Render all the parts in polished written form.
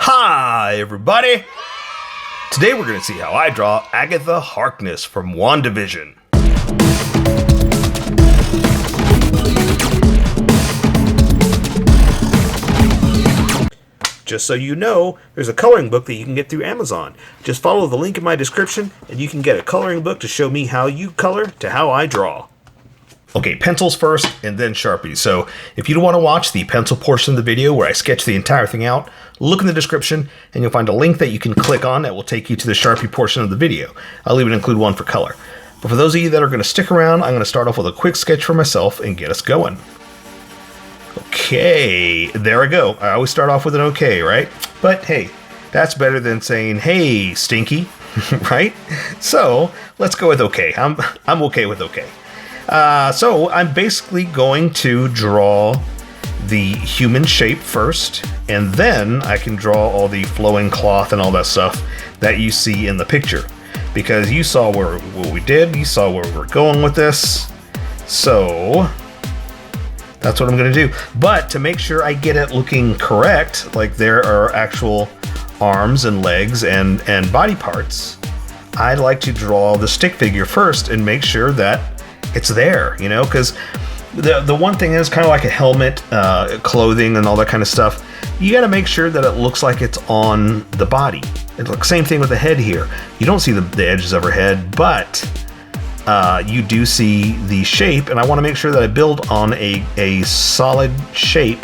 Hi, everybody! Today we're going to see how I draw Agatha Harkness from WANDAVISION. Just so you know, there's a coloring book that you can get through Amazon. Just follow the link in my description and you can get a coloring book to show me how you color to how I draw. Okay, pencils first and then Sharpies. So if you don't want to watch the pencil portion of the video where I sketch the entire thing out, look in the description and you'll find a link that you can click on that will take you to the Sharpie portion of the video. I'll even include one for color. But for those of you that are going to stick around, I'm going to start off with a quick sketch for myself and get us going. Okay, there I go. I always start off with an okay, right? But hey, that's better than saying, hey, stinky, right? So let's go with okay. I'm okay with okay. So I'm basically going to draw the human shape first, and then I can draw all the flowing cloth and all that stuff that you see in the picture. Because you saw what we did, you saw where we're going with this, so that's what I'm going to do. But to make sure I get it looking correct, like there are actual arms and legs and body parts, I like to draw the stick figure first and make sure that it's there, you know, because the one thing is kind of like a helmet, clothing and all that kind of stuff. You got to make sure that it looks like it's on the body. It's like same thing with the head here. You don't see the edges of her head, but you do see the shape, and I want to make sure that I build on a solid shape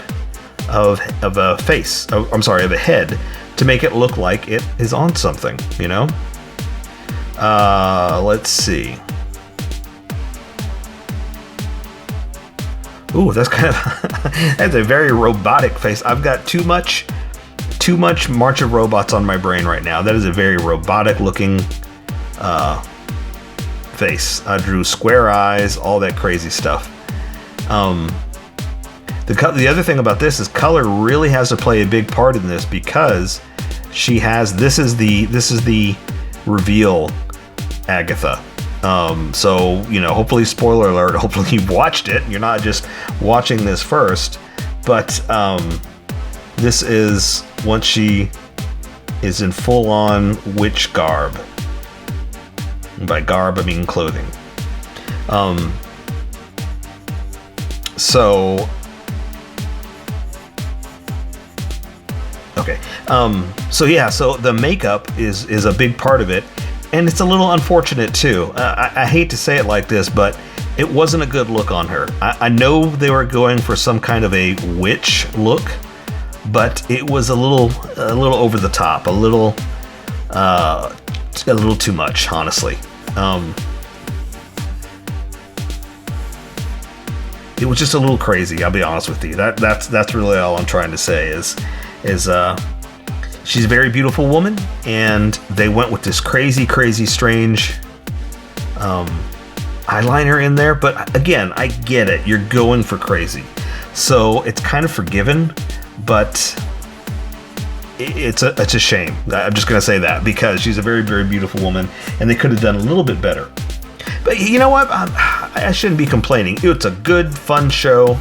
of a face. I'm sorry, of a head, to make it look like it is on something, you know. Let's see. Ooh, that's kind of that's a very robotic face. I've got too much March of Robots on my brain right now. That is a very robotic looking face. I drew square eyes, all that crazy stuff. The other thing about this is color really has to play a big part in this, because she has this is the reveal Agatha. So, you know, hopefully, spoiler alert, hopefully you've watched it. You're not just watching this first, but this is once she is in full-on witch garb. And by garb, I mean clothing. Okay. So yeah, so the makeup is a big part of it. And it's a little unfortunate too. I hate to say it like this, but it wasn't a good look on her. I know they were going for some kind of a witch look, but it was a little over the top, a little too much, honestly. It was just a little crazy. I'll be honest with you. That's really all I'm trying to say is. She's a very beautiful woman, and they went with this crazy, strange eyeliner in there. But again, I get it. You're going for crazy. So it's kind of forgiven, but it's a shame. I'm just going to say that, because she's a very, very beautiful woman, and they could have done a little bit better. But you know what? I shouldn't be complaining. It's a good, fun show.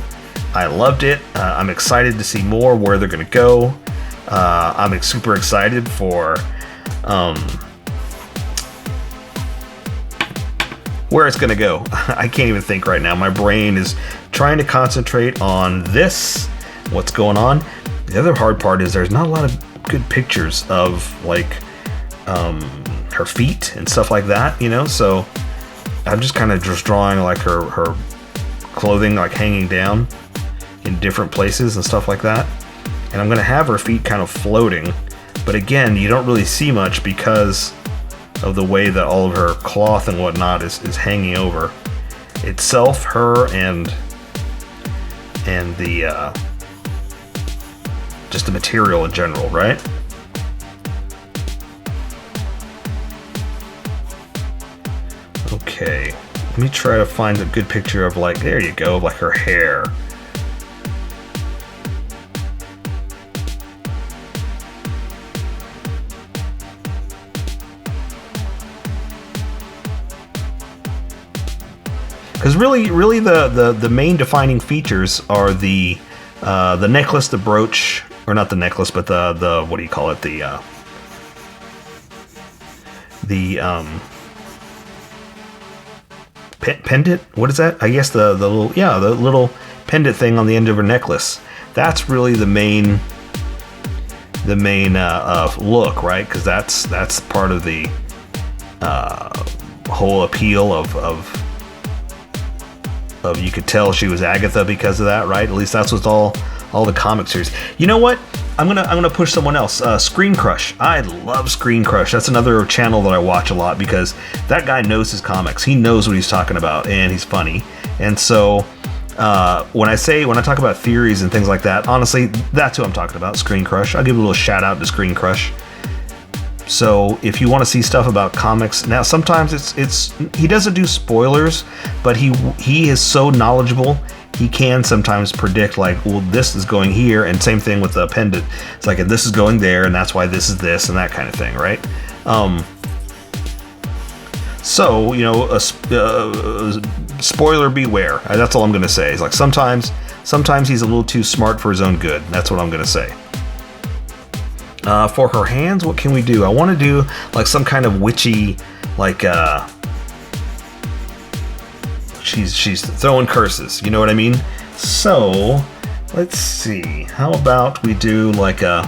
I loved it. I'm excited to see more, where they're going to go. I'm super excited for where it's going to go. I can't even think right now. My brain is trying to concentrate on this, what's going on. The other hard part is there's not a lot of good pictures of like her feet and stuff like that, you know, so I'm just kind of just drawing like her clothing like hanging down in different places and stuff like that. And I'm going to have her feet kind of floating. But again, you don't really see much because of the way that all of her cloth and whatnot is hanging over itself, her, and the just the material in general, right? Okay, let me try to find a good picture of, like, there you go, like her hair. Because really the main defining features are the necklace, the brooch, or not the necklace, but the what do you call it? Pendant. What is that? I guess the little pendant thing on the end of her necklace. That's really the main look, right? Because that's part of the whole appeal of you could tell she was Agatha because of that, right? At least that's what all the comic series. You know what? I'm gonna push someone else. Screen Crush. I love Screen Crush. That's another channel that I watch a lot because that guy knows his comics. He knows what he's talking about, and he's funny. And so when I talk about theories and things like that, honestly, that's who I'm talking about. Screen Crush. I'll give a little shout out to Screen Crush. So if you want to see stuff about comics, now sometimes it's he doesn't do spoilers, but he is so knowledgeable. He can sometimes predict, like, well, this is going here, and same thing with the pendant. It's like, this is going there, and that's why this is this, and that kind of thing, right? So, you know, spoiler beware. That's all I'm going to say. It's like sometimes he's a little too smart for his own good. That's what I'm going to say. For her hands, what can we do? I want to do, like, some kind of witchy, like, she's throwing curses, you know what I mean? So let's see, how about we do like if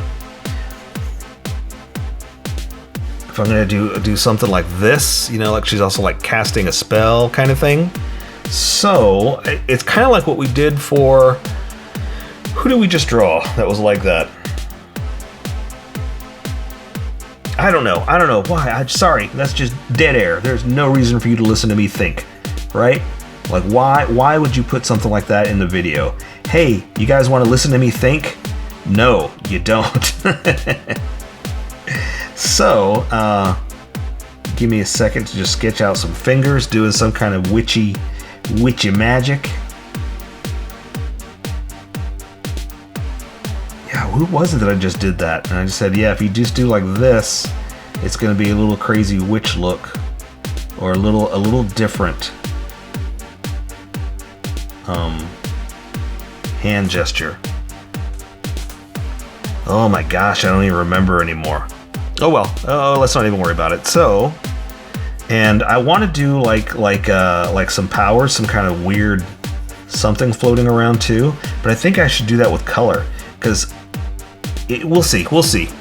I'm gonna do something like this, you know, like she's also like casting a spell kind of thing. So it's kind of like what we did for, who did we just draw that was like that? I don't know why. I'm sorry, that's just dead air. There's no reason for you to listen to me think, right? Like, why would you put something like that in the video? Hey, you guys want to listen to me think? No, you don't. So, give me a second to just sketch out some fingers, doing some kind of witchy magic. Yeah, who was it that I just did that? And I just said, yeah, if you just do like this, it's going to be a little crazy witch look, or a little different. Hand gesture. Oh my gosh, I don't even remember anymore. Oh well, let's not even worry about it. So, and I want to do like some powers, some kind of weird something floating around too. But I think I should do that with color because we'll see.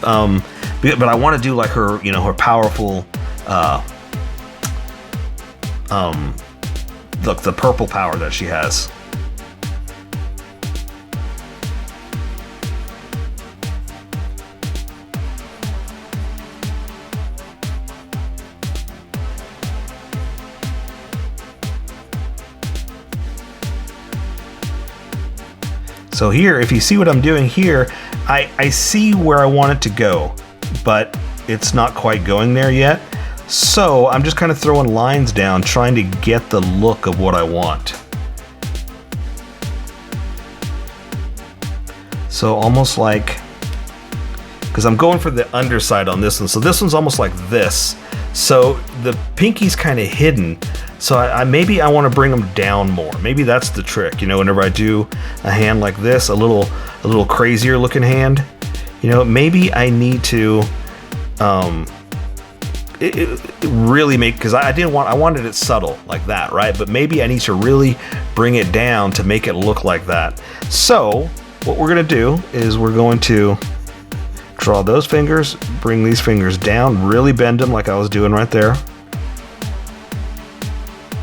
But I want to do like her, you know, her powerful, look, the purple power that she has. So here, if you see what I'm doing here, I see where I want it to go, but it's not quite going there yet. So I'm just kind of throwing lines down, trying to get the look of what I want. So almost like, because I'm going for the underside on this one. So this one's almost like this. So the pinky's kind of hidden. So maybe I want to bring them down more. Maybe that's the trick. You know, whenever I do a hand like this, a little crazier looking hand, you know, maybe I need to really make, because I wanted it subtle like that, right? But maybe I need to really bring it down to make it look like that. So what we're gonna do is we're going to draw those fingers, bring these fingers down, really bend them like I was doing right there.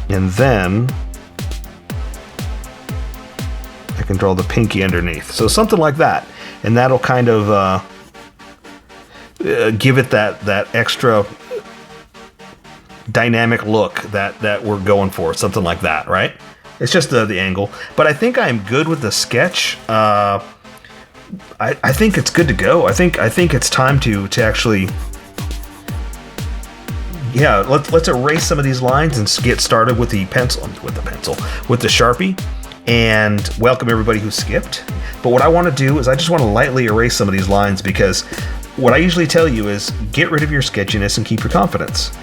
And then I can draw the pinky underneath. So something like that. And that'll kind of give it that extra dynamic look that we're going for. Something like that, right? It's just the angle. But I think I'm good with the sketch. I think it's good to go. I think it's time to actually... Yeah, let's erase some of these lines and get started with the Sharpie, and welcome everybody who skipped. But what I want to do is I just want to lightly erase some of these lines, because what I usually tell you is get rid of your sketchiness and keep your confidence.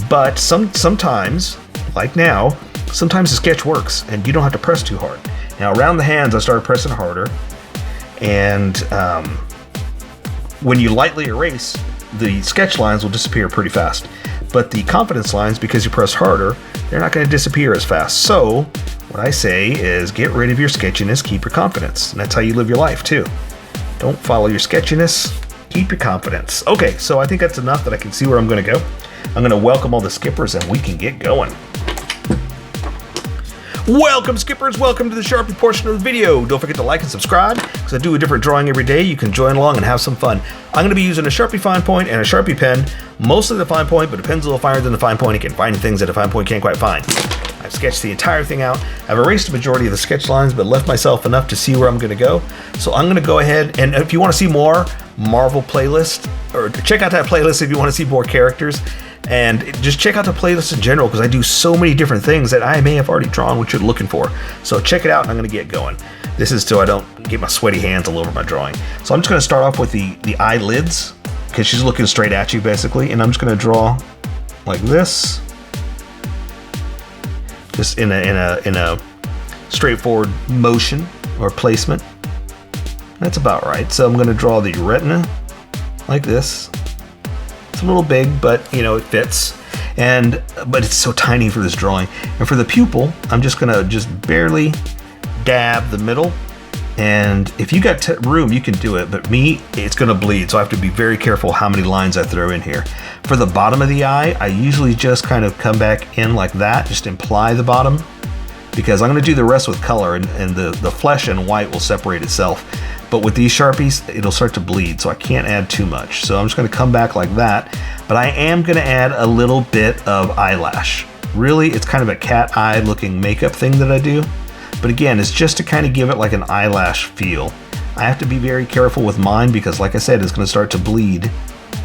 But sometimes, like now, sometimes the sketch works and you don't have to press too hard. Now around the hands I started pressing harder, and when you lightly erase, the sketch lines will disappear pretty fast. But the confidence lines, because you press harder, they're not going to disappear as fast. So what I say is get rid of your sketchiness, keep your confidence. And that's how you live your life too. Don't follow your sketchiness, keep your confidence. Okay, so I think that's enough that I can see where I'm going to go. I'm going to welcome all the skippers and we can get going. Welcome skippers, welcome to the Sharpie portion of the video. Don't forget to like and subscribe because I do a different drawing every day. You can join along and have some fun. I'm going to be using a Sharpie fine point and a Sharpie pen, mostly the fine point, but a pen's a little finer than the fine point. You can find things that a fine point can't quite find. I've sketched the entire thing out. I've erased the majority of the sketch lines, but left myself enough to see where I'm going to go. So I'm going to go ahead, and if you want to see more Marvel playlist, or check out that playlist if you want to see more characters. And just check out the playlist in general because I do so many different things that I may have already drawn what you're looking for. So check it out and I'm going to get going. This is so I don't get my sweaty hands all over my drawing. So I'm just going to start off with the eyelids because she's looking straight at you basically. And I'm just going to draw like this. Just in a straightforward motion or placement. That's about right. So I'm going to draw the retina like this. It's a little big, but you know, it fits. But it's so tiny for this drawing. And for the pupil, I'm just gonna barely dab the middle. And if you got room, you can do it, but me, it's gonna bleed. So I have to be very careful how many lines I throw in here. For the bottom of the eye, I usually just kind of come back in like that, just imply the bottom, because I'm gonna do the rest with color and the flesh and white will separate itself. But with these Sharpies, it'll start to bleed, so I can't add too much. So I'm just gonna come back like that, but I am gonna add a little bit of eyelash. Really, it's kind of a cat eye looking makeup thing that I do. But again, it's just to kind of give it like an eyelash feel. I have to be very careful with mine because like I said, it's gonna start to bleed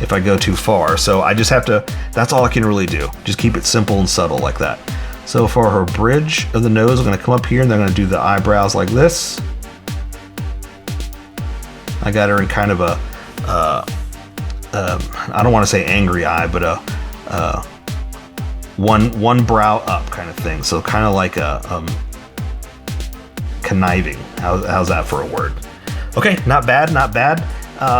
if I go too far. So I just have to, that's all I can really do. Just keep it simple and subtle like that. So for her bridge of the nose, I'm gonna come up here and then I'm gonna do the eyebrows like this. I got her in kind of a, I don't want to say angry eye, but a one brow up kind of thing. So kind of like a conniving. How's that for a word? Okay, not bad, not bad.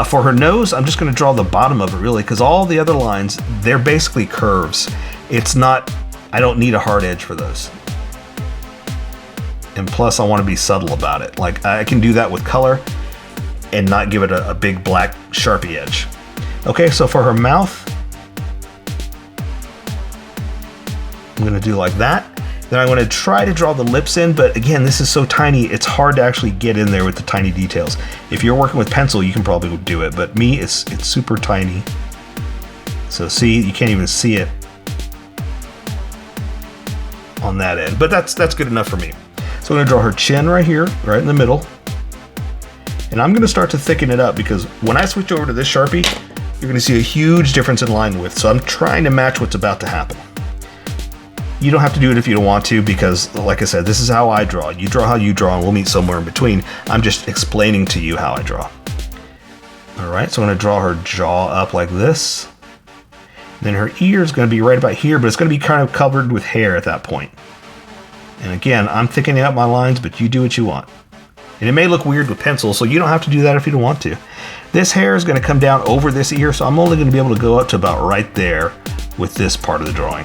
For her nose, I'm just going to draw the bottom of it really, because all the other lines, they're basically curves. It's not, I don't need a hard edge for those. And plus I want to be subtle about it. Like I can do that with color and not give it a big black Sharpie edge. Okay, so for her mouth, I'm gonna do like that. Then I'm gonna try to draw the lips in, but again, this is so tiny, it's hard to actually get in there with the tiny details. If you're working with pencil, you can probably do it, but me, it's super tiny. So see, you can't even see it on that end, but that's good enough for me. So I'm gonna draw her chin right here, right in the middle. And I'm gonna start to thicken it up because when I switch over to this Sharpie, you're gonna see a huge difference in line width. So I'm trying to match what's about to happen. You don't have to do it if you don't want to because like I said, this is how I draw. You draw how you draw and we'll meet somewhere in between. I'm just explaining to you how I draw. All right, so I'm gonna draw her jaw up like this. Then her ear is gonna be right about here, but it's gonna be kind of covered with hair at that point. And again, I'm thickening up my lines, but you do what you want. And it may look weird with pencil, so you don't have to do that if you don't want to. This hair is gonna come down over this ear, so I'm only gonna be able to go up to about right there with this part of the drawing.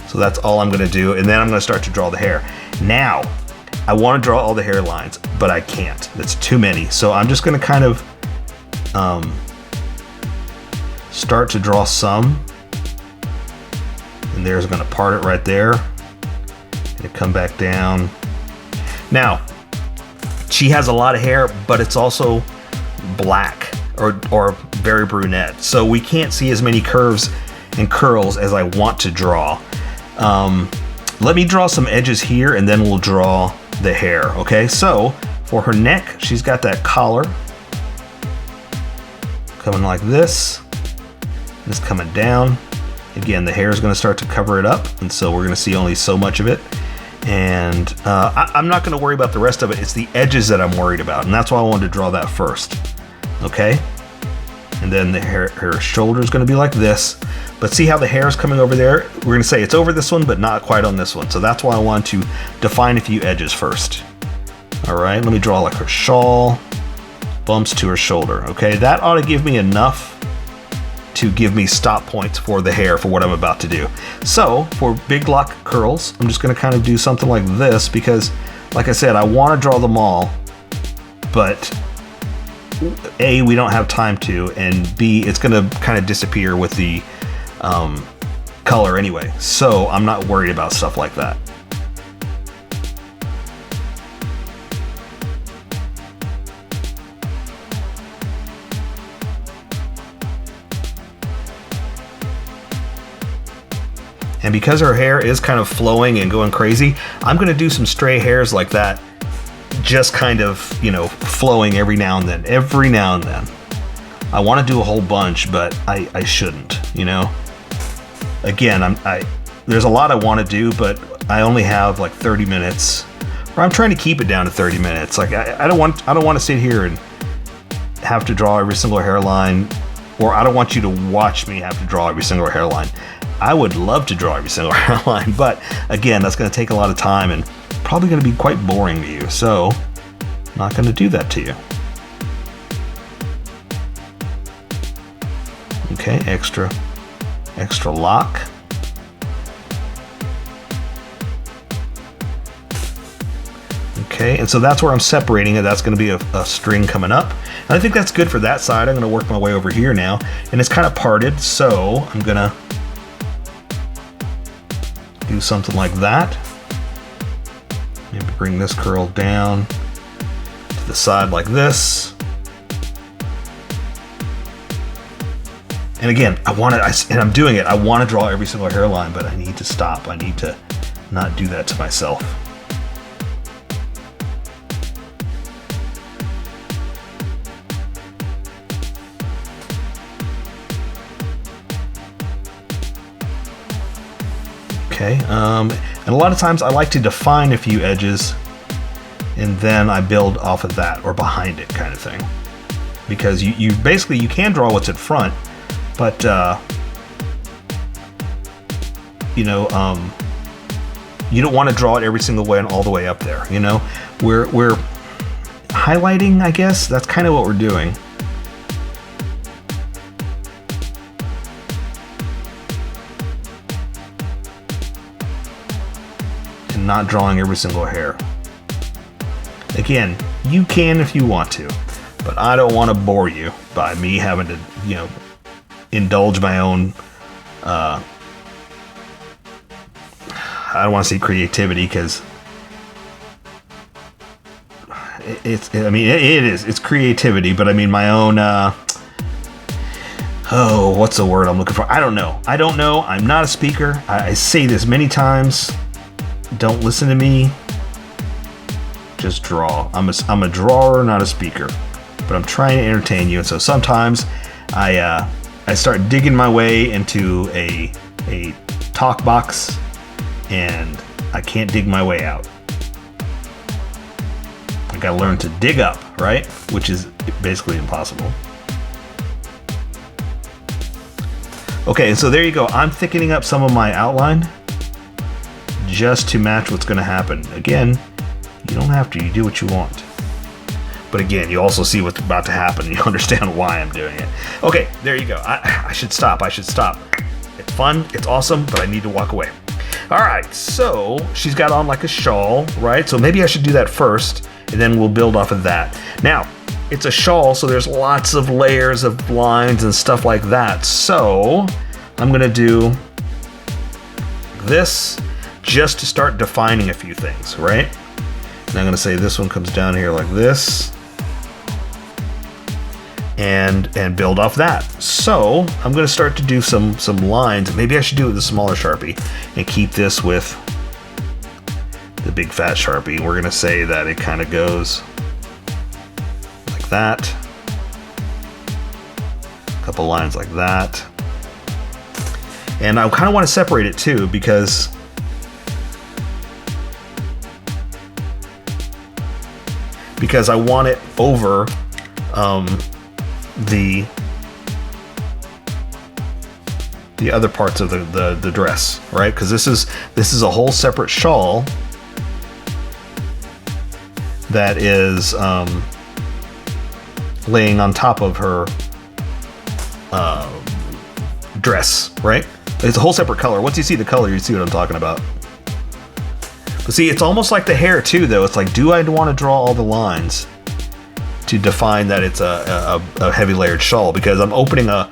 So that's all I'm gonna do, and then I'm gonna start to draw the hair. Now, I wanna draw all the hairlines, but I can't. That's too many. So I'm just gonna kind of start to draw some. And there's gonna part it right there. And come back down. Now, she has a lot of hair, but it's also black or very brunette. So we can't see as many curves and curls as I want to draw. Let me draw some edges here and then we'll draw the hair, okay? So for her neck, she's got that collar coming like this. It's coming down. Again, the hair is gonna start to cover it up, and so we're gonna see only so much of it. And I'm not gonna worry about the rest of it. It's the edges that I'm worried about, and that's why I wanted to draw that first, okay? And then her shoulder is gonna be like this, but see how the hair is coming over there? We're gonna say it's over this one, but not quite on this one. So that's why I want to define a few edges first. All right, let me draw like her shawl. bumps to her shoulder. Okay, that ought to give me enough to give me stop points for the hair for what I'm about to do. So for big lock curls, I'm just gonna kind of do something like this because, like I said, I wanna draw them all, but A, we don't have time to, and B, it's gonna kind of disappear with the color anyway. So I'm not worried about stuff like that. And because her hair is kind of flowing and going crazy, I'm gonna do some stray hairs like that, just kind of, you know, flowing every now and then, I wanna do a whole bunch, but I shouldn't, you know? Again, there's a lot I wanna do, but I only have like 30 minutes, or I'm trying to keep it down to 30 minutes. Like I don't want to sit here and have to draw every single hairline, or I don't want you to watch me have to draw every single hairline. I would love to draw every single hairline, but again, that's going to take a lot of time and probably going to be quite boring to you, so I'm not going to do that to you. Okay, extra lock. Okay, and so that's where I'm separating it. That's going to be a string coming up. And I think that's good for that side. I'm going to work my way over here now, and it's kind of parted, so I'm going to do something like that. Maybe bring this curl down to the side like this. And again, and I'm doing it, I want to draw every single hairline, but I need to stop. I need to not do that to myself. Okay, and a lot of times I like to define a few edges and then I build off of that or behind it kind of thing. Because you basically, you can draw what's in front, but you know, you don't want to draw it every single way and all the way up there, you know? We're highlighting, I guess, that's kind of what we're doing. Not drawing every single hair. Again, you can if you want to, but I don't want to bore you by me having to, you know, indulge my own, I don't want to say creativity, because it's creativity, but I mean my own, what's the word I'm looking for? I don't know. I'm not a speaker. I say this many times. Don't listen to me. Just draw. I'm a drawer, not a speaker. But I'm trying to entertain you, and so sometimes I start digging my way into a talk box, and I can't dig my way out. I gotta learn to dig up, right? Which is basically impossible. Okay, so there you go. I'm thickening up some of my outline just to match what's going to happen. Again, you don't have to, you do what you want. But again, you also see what's about to happen, and you understand why I'm doing it. Okay, there you go. I should stop. It's fun, it's awesome, but I need to walk away. All right, so she's got on like a shawl, right? So maybe I should do that first, and then we'll build off of that. Now, it's a shawl, so there's lots of layers of lines and stuff like that. So I'm gonna do this just to start defining a few things, right? And I'm gonna say this one comes down here like this, and build off that. So I'm gonna start to do some lines. Maybe I should do it with a smaller Sharpie and keep this with the big fat Sharpie. We're gonna say that it kind of goes like that. A couple lines like that. And I kind of want to separate it too, because I want it over the other parts of the dress, right? Because this is a whole separate shawl that is laying on top of her dress, right? It's a whole separate color. Once you see the color, you see what I'm talking about. But see, it's almost like the hair too, though. It's like, do I want to draw all the lines to define that it's a heavy layered shawl? Because I'm opening a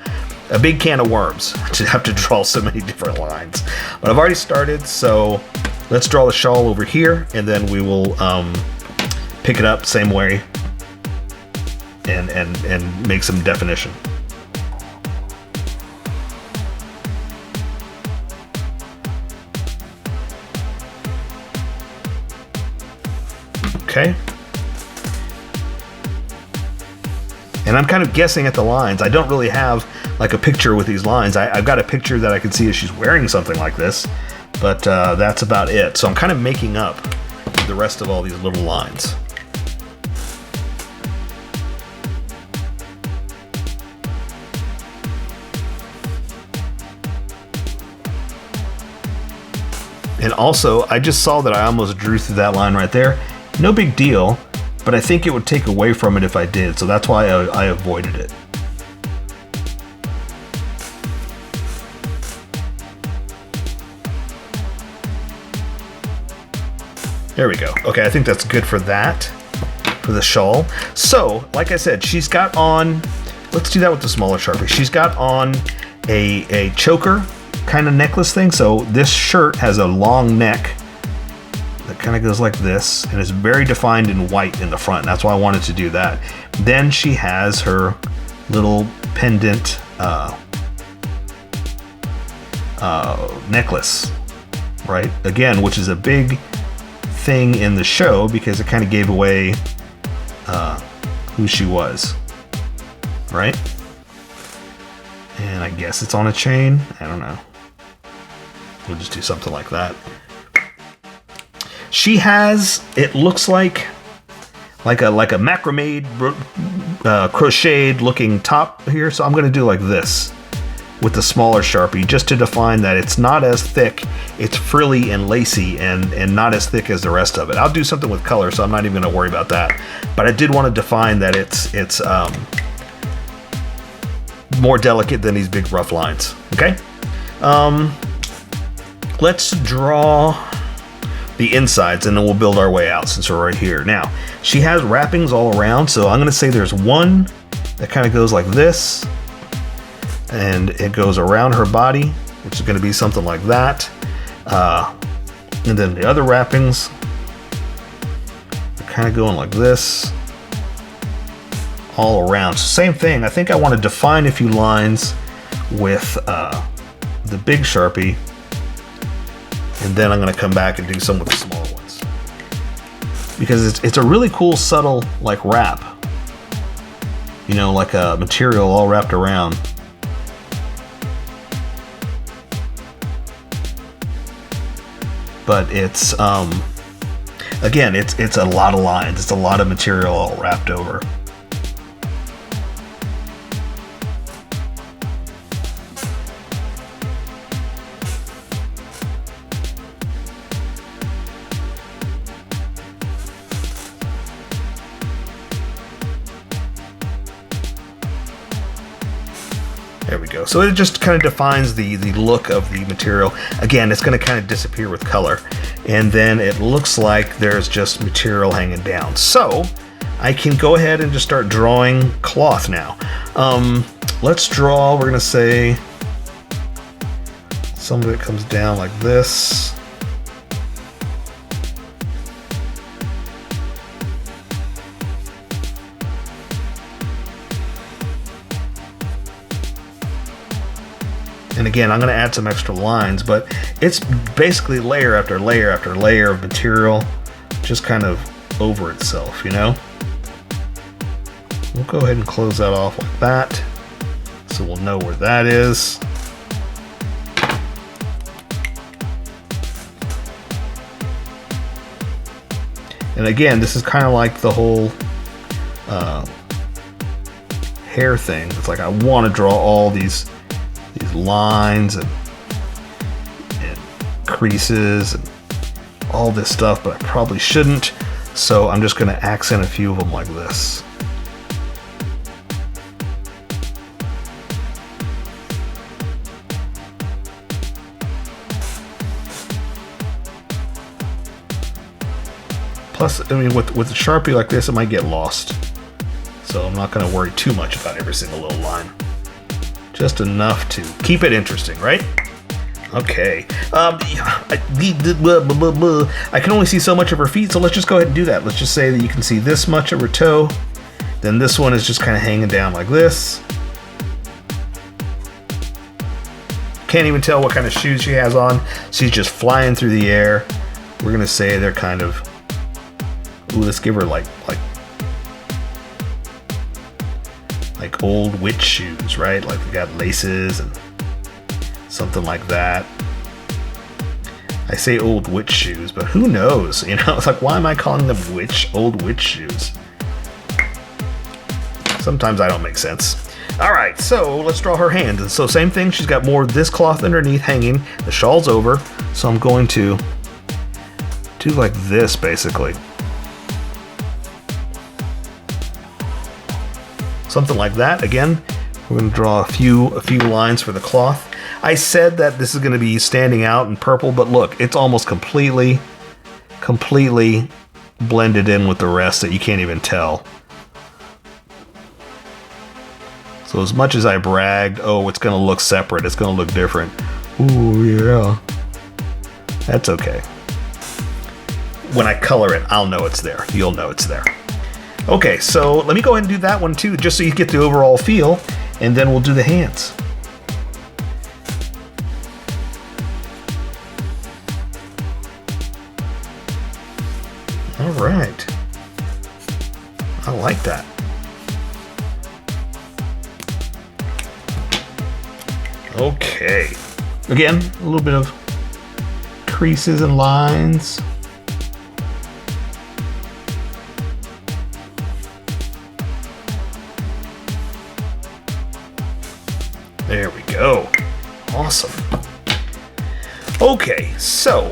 big can of worms to have to draw so many different lines. But I've already started, so let's draw the shawl over here, and then we will pick it up same way and make some definition. Okay. And I'm kind of guessing at the lines. I don't really have like a picture with these lines. I've got a picture that I can see if she's wearing something like this, but that's about it. So I'm kind of making up the rest of all these little lines. And also, I just saw that I almost drew through that line right there. No big deal, but I think it would take away from it if I did, so that's why I avoided it. There we go. Okay, I think that's good for that, for the shawl. So, like I said, she's got on, let's do that with the smaller Sharpie. She's got on a choker kind of necklace thing. So this shirt has a long neck that kind of goes like this, and it's very defined in white in the front. That's why I wanted to do that. Then she has her little pendant necklace, right? Again, which is a big thing in the show because it kind of gave away who she was, right? And I guess it's on a chain. I don't know. We'll just do something like that. She has, it looks like a macrame crocheted looking top here. So I'm going to do like this with the smaller Sharpie just to define that it's not as thick. It's frilly and lacy and not as thick as the rest of it. I'll do something with color, so I'm not even going to worry about that. But I did want to define that it's more delicate than these big rough lines. Okay. Let's draw the insides and then we'll build our way out since we're right here. Now, she has wrappings all around, so I'm going to say there's one that kind of goes like this, and it goes around her body, which is going to be something like that. And then the other wrappings are kind of going like this all around. So same thing. I think I want to define a few lines with the big Sharpie, and then I'm going to come back and do some with the smaller ones, because it's a really cool subtle like wrap, you know, like a material all wrapped around. But it's again, it's a lot of lines. It's a lot of material all wrapped over. There we go. So it just kind of defines the look of the material. Again, it's going to kind of disappear with color. And then it looks like there's just material hanging down. So I can go ahead and just start drawing cloth now. Let's draw, we're going to say some of it comes down like this. And again, I'm going to add some extra lines, but it's basically layer after layer after layer of material, just kind of over itself, you know? We'll go ahead and close that off like that, so we'll know where that is. And again, this is kind of like the whole hair thing. It's like I want to draw all these lines and creases and all this stuff, but I probably shouldn't. So I'm just going to accent a few of them like this. Plus, I mean, with a Sharpie like this, it might get lost. So I'm not going to worry too much about every single little line. Just enough to keep it interesting, right? Okay. I can only see so much of her feet, so let's just go ahead and do that. Let's just say that you can see this much of her toe. Then this one is just kind of hanging down like this. Can't even tell what kind of shoes she has on. She's just flying through the air. We're gonna say they're kind of, ooh, let's give her like old witch shoes, right? Like they got laces and something like that. I say old witch shoes, but who knows? You know, it's like, why am I calling them old witch shoes? Sometimes I don't make sense. All right, so let's draw her hands. And so same thing, she's got more of this cloth underneath hanging. The shawl's over, so I'm going to do like this, basically. Something like that. Again, we're going to draw a few lines for the cloth. I said that this is going to be standing out in purple, but look, it's almost completely blended in with the rest that you can't even tell. So as much as I bragged, oh, it's going to look separate, it's going to look different. Ooh, yeah. That's okay. When I color it, I'll know it's there. You'll know it's there. Okay, so let me go ahead and do that one too, just so you get the overall feel, and then we'll do the hands. All right. I like that. Okay. Again, a little bit of creases and lines. There we go. Awesome. Okay, so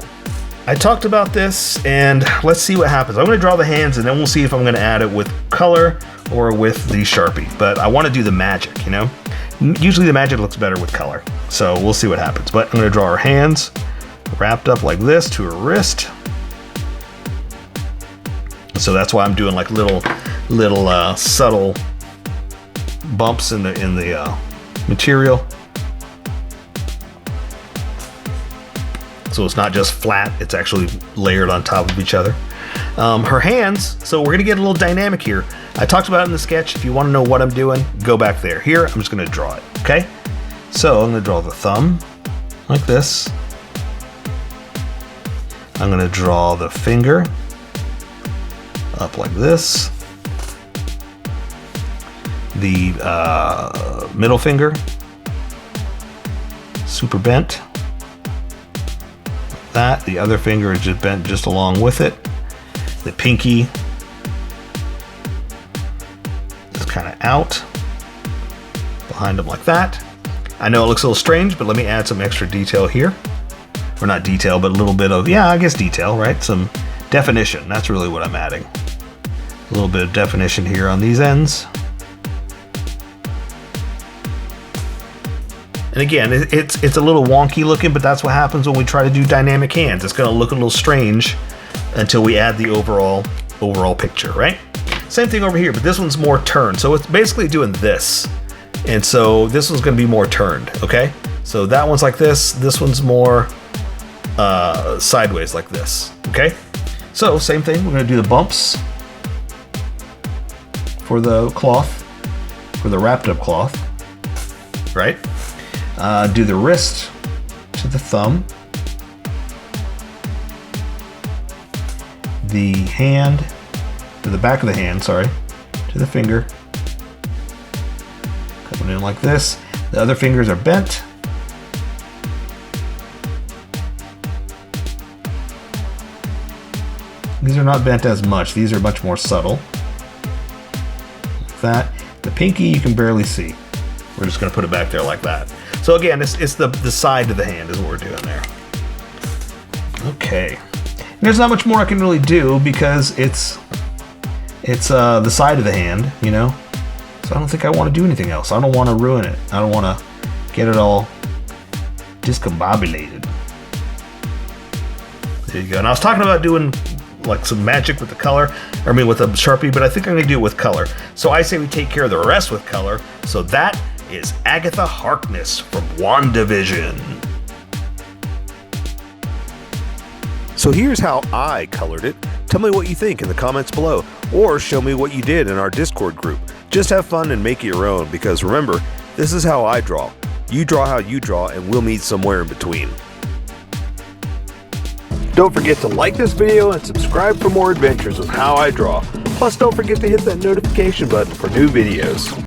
I talked about this, and let's see what happens. I'm going to draw the hands, and then we'll see if I'm going to add it with color or with the Sharpie. But I want to do the magic, you know? Usually the magic looks better with color, so we'll see what happens. But I'm going to draw her hands wrapped up like this to her wrist. So that's why I'm doing like little subtle bumps in the material. So it's not just flat, it's actually layered on top of each other. Her hands, so we're gonna get a little dynamic here. I talked about it in the sketch. If you wanna know what I'm doing, go back there. Here, I'm just gonna draw it, okay? So I'm gonna draw the thumb, like this. I'm gonna draw the finger, up like this. The middle finger, super bent. Like that. The other finger is just bent just along with it. The pinky is kind of out behind them like that. I know it looks a little strange, but let me add some extra detail here. Or not detail, but a little bit of, yeah, I guess detail, right? Some definition. That's really what I'm adding. A little bit of definition here on these ends. And again, it's a little wonky looking, but that's what happens when we try to do dynamic hands. It's going to look a little strange until we add the overall picture, right? Same thing over here, but this one's more turned. So it's basically doing this. And so this one's going to be more turned, okay? So that one's like this. This one's more sideways like this, okay? So same thing, we're going to do the bumps for the cloth, for the wrapped up cloth, right? Do the wrist to the thumb, the hand, to the back of the hand, sorry, to the finger, coming in like this. The other fingers are bent. These are not bent as much, these are much more subtle. Like that. The pinky you can barely see. We're just gonna put it back there like that. So again, it's the side of the hand is what we're doing there. Okay. And there's not much more I can really do because it's the side of the hand, you know? So I don't think I want to do anything else. I don't want to ruin it. I don't want to get it all discombobulated. There you go. And I was talking about doing like some magic with the color, I mean with a Sharpie, but I think I'm going to do it with color. So I say we take care of the rest with color. So that is Agatha Harkness from WANDAVISION. So here's how I colored it. Tell me what you think in the comments below, or show me what you did in our Discord group. Just have fun and make it your own, because remember, this is how I draw. You draw how you draw, and we'll meet somewhere in between. Don't forget to like this video and subscribe for more adventures with How I Draw. Plus, don't forget to hit that notification button for new videos.